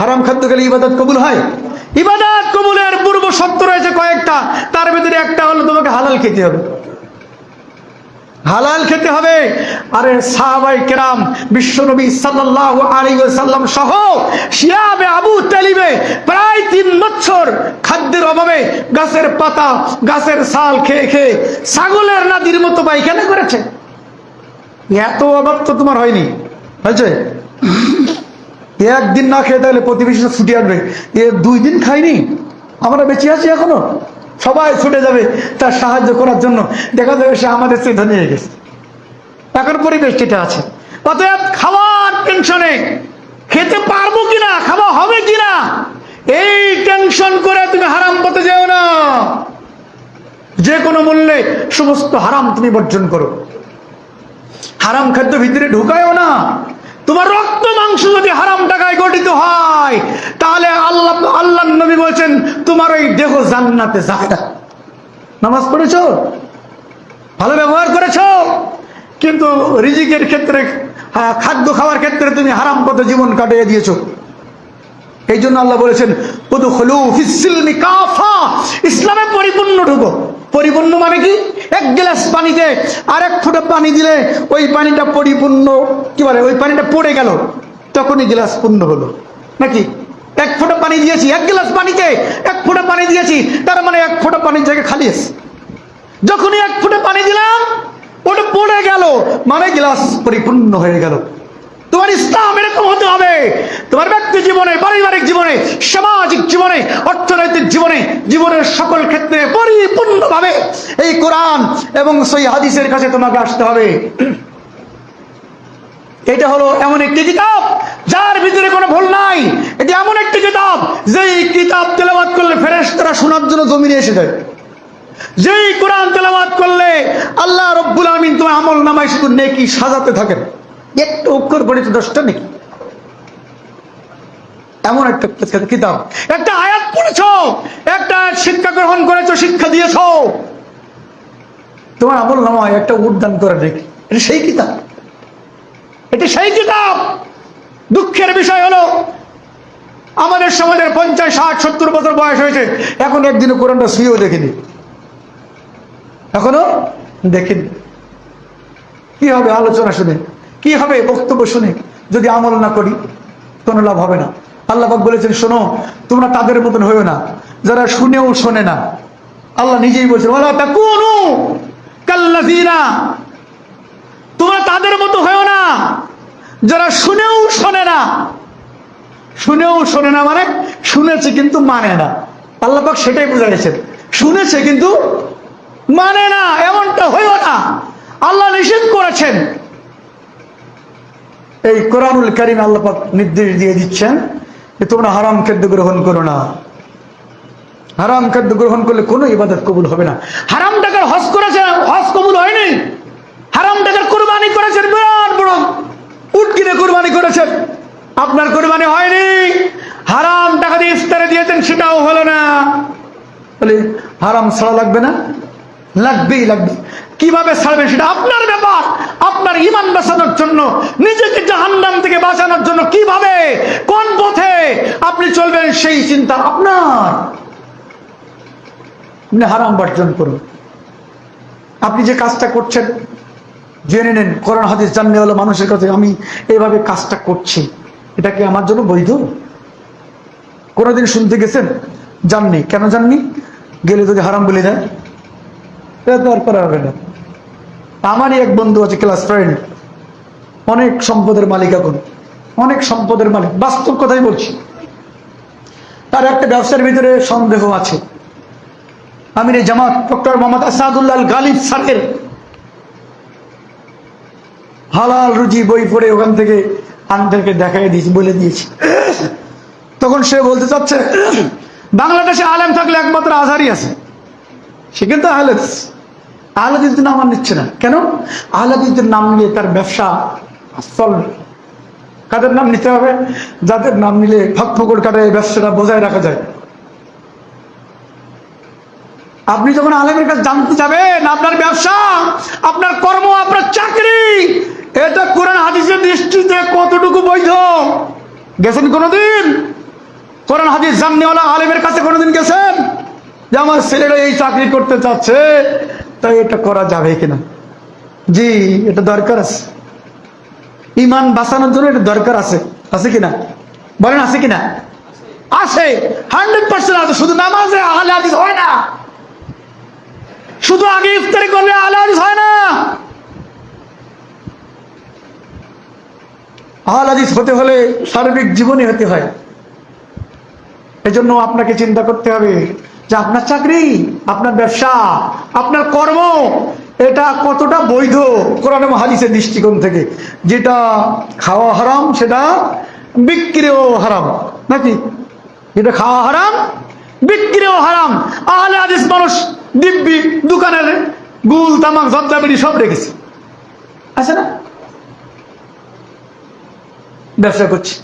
হারাম খাদ্য খেলে ইবাদত কবুল হয়? ইবাদত কবুলের পূর্ব শর্ত রয়েছে কয়েকটা, তার ভিতরে একটা হলো তোমাকে হালাল খেতে হবে। হালাল খেতে হবে। আরে সাহাবায়ে কেরাম, বিশ্বনবী সাল্লাল্লাহু আলাইহি ওয়াসাল্লাম সহ শিয়াবে আবু তালিবে প্রায় 3 বছর খাদ্যের অভাবে গাছের পাতা, গাছের ছাল খেয়ে খেয়ে ছাগলের নাদির মতো পায়খানা করেছে। এত অভাব তো তোমার হয়নি, হয়েছে? একদিন না খেয়ে তাহলে প্রতিবেশী ছুটে আসবে, 2 দিন খাইনি, আমরা বেঁচে আছি এখনো, সবাই ছুটে যাবে তার সাহায্য করার জন্য, দেখা যাবে সে আমাদের চেয়ে ধনী হয়ে গেছে। এখন পরিবেশ যেটা আছে, অতএব খাওয়ার টেনশনে খেতে পারবো কিনা, খাওয়া হবে কিনা, এই টেনশন করে তুমি হারাম পথে যেও না। যে কোনো মূল্যে সমস্ত হারাম তুমি বর্জন করো, হারাম খাদ্য ভিতরে ঢুকায়ও না। তোমার রক্ত মাংস যদি হারাম টাকায় গঠিত হয়, তাহলে আল্লাহ নবী বলছেন তোমার ওই দেহ জান্নাতে যায় না। নামাজ পড়েছো, ভালো ব্যবহার করেছো, কিন্তু রিজিকের ক্ষেত্রে, খাদ্য খাওয়ার ক্ষেত্রে তুমি হারাম পথে জীবন কাটিয়ে দিয়েছো। এই জন্য আল্লাহ বলেছেন, উদখুলু ফিস-সিলমি কাফা, ইসলামে পরিপূর্ণ ঢুকো। পরিপূর্ণ মানে কি? 1 গ্লাস পানিতে আর 1 ফোঁটা পানি দিলে ওই পানিটা পরিপূর্ণ, কি বলে, ওই পানিটা পড়ে গেল, তখনই গ্লাস পূর্ণ হলো, নাকি? 1 ফোঁটা পানি দিয়েছি, 1 গ্লাস পানিতে 1 ফোঁটা পানি দিয়েছি, তার মানে 1 ফোঁটা পানির জায়গায় খালি আছে। যখনই 1 ফোঁটা পানি দিলাম, ওটা পড়ে গেল, মানে গ্লাস পরিপূর্ণ হয়ে গেল। তোমার ইসলাম এরকম হতে হবে। তোমার ব্যক্তি জীবনে, পারিবারিক জীবনে, সামাজিক জীবনে, অর্থনৈতিক জীবনে, জীবনের সকল ক্ষেত্রে পরিপূর্ণভাবে এই কোরআন এবং সহিহ হাদিসের কাছে তোমাকে আসতে হবে। এটা হলো এমন একটি কিতাব যার ভিতরে কোনো ভুল নাই। এটা এমন একটি কিতাব যেই কিতাব তেলাওয়াত করলে ফেরেশতারা শোনার জন্য জমিনে এসে যায়। যেই কোরআন তেলাওয়াত করলে আল্লাহ রব্বুল আমিন তোমার আমল নামায় শুধু নেকি সাজাতে থাকেন। একটা অক্ষর পড়েছে 10টা নাকি, এমন একটা কিতাব। একটা আয়াত পড়েছো, একটা শিক্ষা গ্রহণ করেছো, শিক্ষা দিয়েছো, তোমার আমল নামায় একটা উদ্যান করে দেখি। এটা সেই কিতাব, এটা সেই কিতাব। দুঃখের বিষয় হলো আমাদের সমাজের 50, 60, 70 বছর বয়স হয়েছে, এখন একদিনও কোরআনটা শুয়েও দেখিনি, এখনো দেখিনি। কি হবে আলোচনা শুনে, কি হবে বক্তব্য শুনে, যদি আমল না করি কোনো লাভ হবে না। আল্লাহ পাক বলেছেন, শোনো, তোমরা তাদের মতন হইও না যারা শুনেও শোনে না। আল্লাহ নিজেই বলছেন, ওয়ালা তাকুনু কাল্লাযিনা, তোমরা তাদের মতো হইও না যারা শুনেও শোনে না। শুনেও শোনে না মানে শুনেছে কিন্তু মানে না। আল্লাহ পাক সেটাই বুঝাইছেন, শুনেছে কিন্তু মানে না, এমনটা হইও না। আল্লাহ নিষেধ করেছেন। এই কোরআনুল কারীম আল্লাহ পাক নির্দেশ দিয়ে দিচ্ছেন যে তোমরা হারাম খাদ্য গ্রহণ করো না। হারাম খাদ্য গ্রহণ করলে কোনো ইবাদত কবুল হবে না। হারাম টাকার হজ করেছেন, হজ কবুল হয়নি। হারাম টাকার কুরবানি করেছেন, বিরাট বড় উট কিনে কুরবানি করেছেন, আপনার কুরবানি হয়নি। হারাম টাকা দিয়ে ইফতারে দিয়েছেন, সেটাও হলো না। বলে হারাম ছাড়া লাগবে না? লাগবেই লাগবে। কিভাবে ছাড়বেন সেটা আপনার ব্যাপার। আপনার ঈমান বাঁচানোর জন্য, নিজেকে জাহান্নাম থেকে বাঁচানোর জন্য কিভাবে, কোন পথে আপনি চলবেন সেই চিন্তা আপনার। আপনি হারাম বর্জন করুন। আপনি যে কাজটা করছেন জেনে নেন, কোরআন হাদিস জাননেওয়ালা মানুষের কাছে আমি এইভাবে কাজটা করছি, এটা কি আমার জন্য বৈধ? কোনোদিন শুনতে গেছেন? জাননি। কেন জাননি? গেলে যদি হারাম বলে দেয়, এটা তো আর করা হবে না। আমারই এক বন্ধু আছে, ক্লাস ফ্রেন্ড, অনেক সম্পদের মালিক, এখন অনেক সম্পদের মালিক, বাস্তব কথাই বলছি। তার একটা ব্যবসার ভিতরে সন্দেহ আছে। আমির জামাত ডক্টর মোহাম্মদ আসাদুল্লাহ আল গালিব স্যারের হালাল রুজি বই পড়ে ওখান থেকে আনদেরকে দেখাই দিয়েছি, বলে দিয়েছি। তখন সে বলতে চাচ্ছে বাংলাদেশে আলেম থাকলে একমাত্র আজহারই আছে। সে কিন্তু আহলে হাদিসের নাম আর নিচ্ছে না। কেন? আহলে হাদিসের নাম নিয়ে তার ব্যবসা চলবে। কাদের নাম নিতে হবে? যাদের নাম নিলে ফকফকর কাটে ব্যবসাটা বজায় রাখা যায়। আপনি যখন আলেমের কাছে জানতে যাবেন, আপনার ব্যবসা, আপনার কর্ম, আপনার চাকরি, এটা কোরআন হাদিসের দৃষ্টিতে কতটুকু বৈধ? গেছেন কোনোদিন? কোরআন হাদিস জাননেওয়ালা আলেমের কাছে কোনোদিন গেছেন যে আমার ছেলেরা এই চাকরি করতে চাচ্ছে, তাই এটা করা যাবে কিনা? জি, এটা দরকার আছে। ঈমান বাঁচানোর জন্য এটা দরকার আছে। আছে কিনা বলেন? আছে কিনা? আছে, 100% আছে। শুধু নামাজে আহলে হাদিস হয় না, শুধু আগে ইফতারি করলে আহলে হাদিস হয় না। আহলে হাদিস হতে হলে সার্বিক জীবনে হতে হয়। এজন্য আপনাকে চিন্তা করতে হবে যে আপনার চাকরি, আপনার ব্যবসা, আপনার কর্ম, এটা কতটা বৈধ কোরআন এবং হাদিসের দৃষ্টিকোণ থেকে। যেটা খাওয়া হারাম সেটা বিক্রিও হারাম, নাকি? যেটা খাওয়া হারাম বিক্রিও হারাম। আহলে হাদিস মানুষ দিব্যি দোকানের গুল তামাক জর্দা বিড়ি সব রেখেছে, আছে না? ব্যবসা করছি।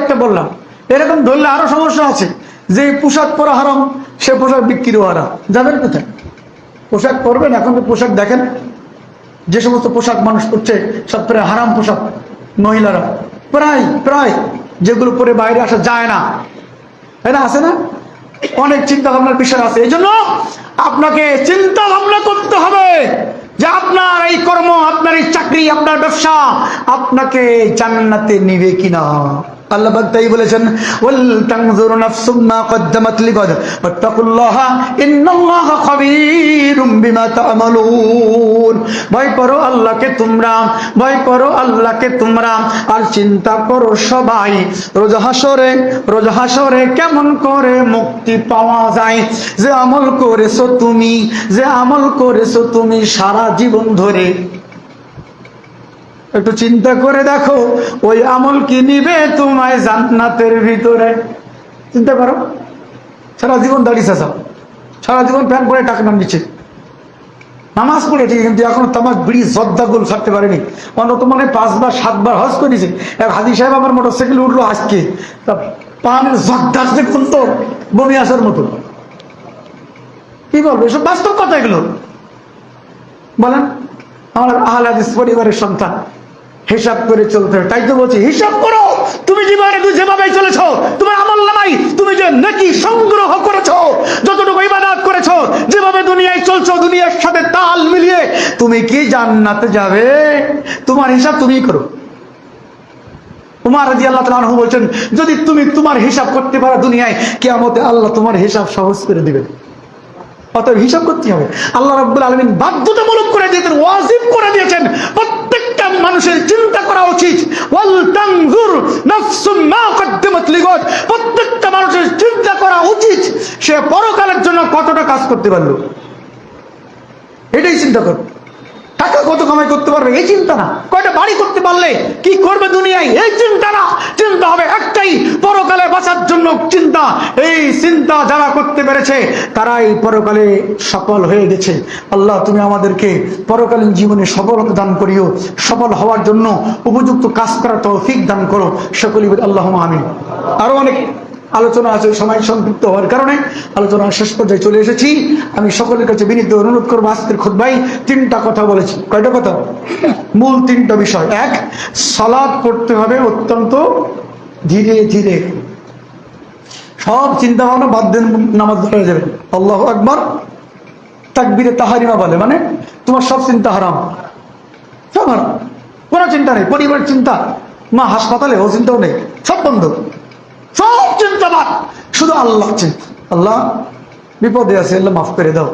একটা বললাম, এরকম ধরলে আরো সমস্যা আছে। যে পোশাক পরা হারাম, সে পোশাক বিক্রিও হারাম। যাবেন কোথায়? পোশাক পরবেন। এখন তো পোশাক দেখেন, যে সমস্ত পোশাক মানুষ পরছে সব প্রায় হারাম পোশাক। মহিলারা প্রায় প্রায় যেগুলো পরে বাইরে আসা যায় না, তাই না? আছে না? অনেক চিন্তা ভাবনার বিষয় আছে। এই জন্য আপনাকে চিন্তা ভাবনা করতে হবে যে আপনার এই কর্ম, আপনার এই চাকরি, আপনার ব্যবসা আপনাকে জান্নাতে নিবে কিনা। আল্লাহ পাক তাই বলেছেন, ওয়াল তানজুরু নাফসুম মা কদ্দামাত লিগাদ ওয়াত্তাকুল্লাহা ইন্নাল্লাহা খাবীরুম বিমা তা'মালুন। ভয় করো আল্লাহকে তোমরা, ভয় করো আল্লাহকে তোমরা, আর চিন্তা করো সবাই রোজ হাসরে কেমন করে মুক্তি পাওয়া যায়। যে আমল করেছো তুমি, যে আমল করেছো তুমি সারা জীবন ধরে, একটু চিন্তা করে দেখো, ওই আমল কি নিবে তোমায় জান্নাতের ভিতরে? চিন্তা করো। সারা জীবন দাড়ি চাচাও, সারা জীবন প্যান্ট পরে টাকা নিচ্ছে, নামাজ পড়ে ঠিক, কিন্তু এখন তামাক বিড়ি জর্দাগুল ছাড়তে পারেনি। অন্তত মানে 5 বার 7 বার হজ করেছে। এক হাজি সাহেব আমার মোটরসাইকেল উঠলো আজকে, তা পানের জর্দার দেখুন তো বমি আসার মতো। কি বলবো? এসব বাস্তব কথা এগুলো। বলেন, আমার আহলে হাদিস পরিবারের সন্তান, হিসাব করে চলতে হবে। তাই তো বলছি, হিসাব করো। তুমি জীবনে যেভাবে চলেছো, তোমার আমল নামাই তুমি যে নেকি সংগ্রহ করেছো, যতটুকু ইবাদত করেছো, যেভাবে দুনিয়ায় চলছো, দুনিয়ার সাথে তাল মিলিয়ে তুমি কি জান্নাতে যাবে? তোমার হিসাব তুমিই করো। উমর রাদিয়াল্লাহু তাআলা আনহু বলেন, যদি তুমি তোমার হিসাব করতে পারো দুনিয়ায়, কিয়ামতে আল্লাহ তোমার হিসাব সহজ করে দিবেন। অতএব হিসাব করতে হবে। আল্লাহ রাব্বুল আলামিন বাধ্যতামূলক করে দিয়েছেন, ওয়াজিব করে দিয়েছেন প্রত্যেকটা মানুষের চিন্তা করা উচিত, ওয়াল তানজুর নাফসুম মা কদ্দামাত লিগাদ, প্রত্যেকটা মানুষের চিন্তা করা উচিত সে পরকালের জন্য কতটা কাজ করতে পারলো, এটাই চিন্তা কর। টাকা কত কামাই করতে পারবে এই চিন্তা না, কয়টা বাড়ি করতে পারলে কি করবে দুনিয়ায় এই চিন্তা না, চিন্তা হবে একটাই, পরকালে বাঁচার জন্য চিন্তা। এই চিন্তা যারা করতে পেরেছে তারাই পরকালে সফল হয়ে গেছে। আল্লাহ তুমি আমাদেরকে পরকালীন জীবনে সফলতা দান করিও, সফল হওয়ার জন্য উপযুক্ত কাজ করার তৌফিক দান করো সকলেই বলি আল্লাহুম্মা আমিন। আরো অনেক আলোচনা আছে, সময় সংক্ষিপ্ত হওয়ার কারণে আলোচনার শেষ পর্যায়ে চলে এসেছি। আমি সকলের কাছে বিনীত অনুরোধ করবো, আজকের খুতবায় 3টা কথা বলেছি। কয়টা কথা? মূল 3টা বিষয়। 1, সালাত পড়তে হবে অত্যন্ত ধীরে ধীরে, সব চিন্তা ভাবনা বাদ দেন, নামাজ ধরে যাবে। আল্লাহু আকবার, তাকবীরে তাহরিমা বলে, মানে তোমার সব চিন্তা হারাম, সব হারাম, কোনো চিন্তা নেই। পরিবার চিন্তা, মা হাসপাতালে, ও চিন্তাও নেই, সব বন্ধ, সব চিন্তা বাদ, শুধু আল্লাহ চিন্তা। আল্লাহ বিপদে আছে, আল্লাহ মাফ করে দাও,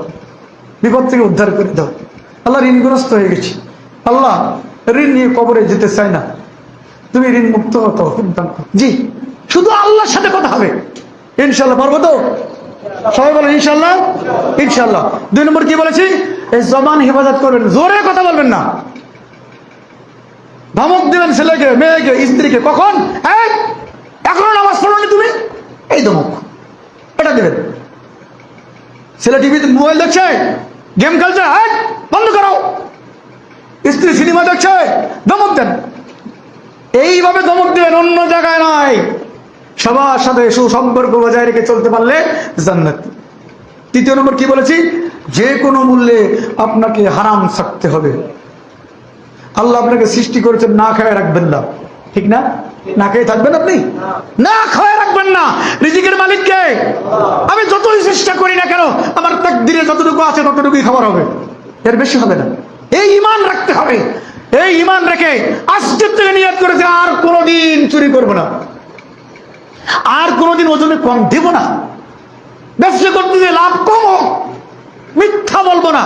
বিপদ থেকে উদ্ধার করে দাও। আল্লাহ ঋণগ্রস্ত হয়ে গেছি, আল্লাহ ঋণ নিয়ে কবরে যেতে চাই না, তুমি ঋণ মুক্ত হতো। জি, শুধু আল্লাহর সাথে কথা হবে, ইনশাল্লাহ পারবো তো? সবাই বলেন ইনশাল্লাহ। ইনশাল্লাহ। 2 নম্বর কি বলেছি? এই জবান হেফাজত করবেন, জোরে কথা বলবেন না, ধমক দিবেন ছেলেকে, মেয়েকে, স্ত্রীকে। কখন? এখনো নামাজ পড়নি তুমি, এই ধমক, এটা দেবেন। ছেলে টিভিতে মোবাইল দেখছে, গেম খেলছে, বন্ধ করো। স্ত্রী সিনেমা দেখছে, ধমক দেন। এইভাবে ধমক দিবেন, অন্য জায়গায় নয়। সবার সাথে সুসম্পর্ক বজায় রেখে চলতে পারলে জান্নাত। 3 নম্বর কি বলেছি? যে কোনো মূল্যে আপনাকে হারাম থাকতে হবে। আল্লাহ আপনাকে সৃষ্টি করেছেন, না খায় রাখবেন না, ঠিক না? না খেয়ে থাকবেন আপনি? না খায় রাখবেন না। রিজিকের মালিক কে? আমি যতই চেষ্টা করি না কেন, আমার তাকদীরে যতটুকু আছে ততটুকুই খাবার হবে, এর বেশি হবে না। এই ঈমান রাখতে হবে। এই ঈমান রেখে আজকের থেকে নিয়ত করেছে আর কোনোদিন চুরি করবো না, আর কোনোদিন ওজনে কম দেব না, ব্যবসা করতে যে লাভ কম হোক মিথ্যা বলবো না।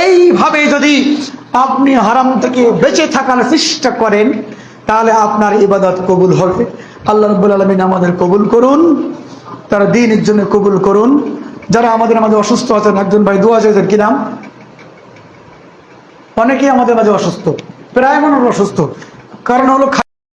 এইভাবে যদি আপনি হারাম থেকে বেঁচে থাকার চেষ্টা করেন তাহলে আপনার ইবাদত কবুল হবে। আল্লাহ রাব্বুল আলামিন আমাদের কবুল করুন, তার দ্বীনের জন্য কবুল করুন। যারা আমাদের মাঝে অসুস্থ আছেন, একজন ভাই দোয়া চাইছেন, কি নাম? অনেকেই আমাদের মাঝে অসুস্থ, প্রায় মানুষ অসুস্থ, কারণ হলো